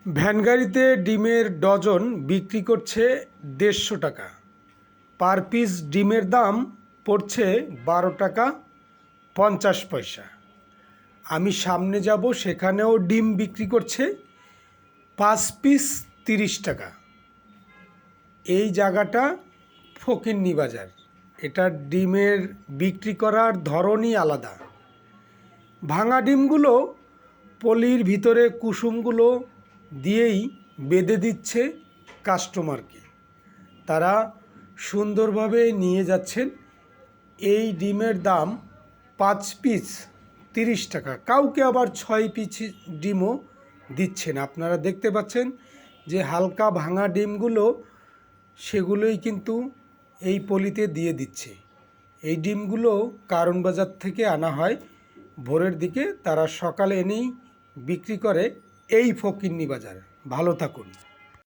Van গাড়িতে ডিমের dozen বিক্রি করছে ১৫০ টাকা। পার পিস ডিমের দাম পড়ছে ১২ টাকা ৫০ পয়সা। আমি সামনে যাব, সেখানেও ডিম বিক্রি করছে ৫ পিস ৩০ টাকা। এই জায়গাটা ফকিন্নি বাজার। এটা ডিমের বিক্রি করার ধরনই আলাদা। ভাঙা ডিমগুলো পলির ভিতরে কুসুমগুলো দিয়েই বেঁধে দিচ্ছে কাস্টমারকে। তারা সুন্দরভাবে নিয়ে যাচ্ছেন। এই ডিমের দাম ৫ পিস ৩০ টাকা, কাউকে আবার ৬ পিস ডিমও দিচ্ছেন। আপনারা দেখতে পাচ্ছেন যে হালকা ভাঙা ডিমগুলো, সেগুলোই কিন্তু এই পলিতে দিয়ে দিচ্ছে। এই ডিমগুলো কারণ বাজার থেকে আনা হয় ভোরের দিকে, তারা সকালে এনেই বিক্রি করে এই ফকিন্নি বাজার। ভালো থাকুন।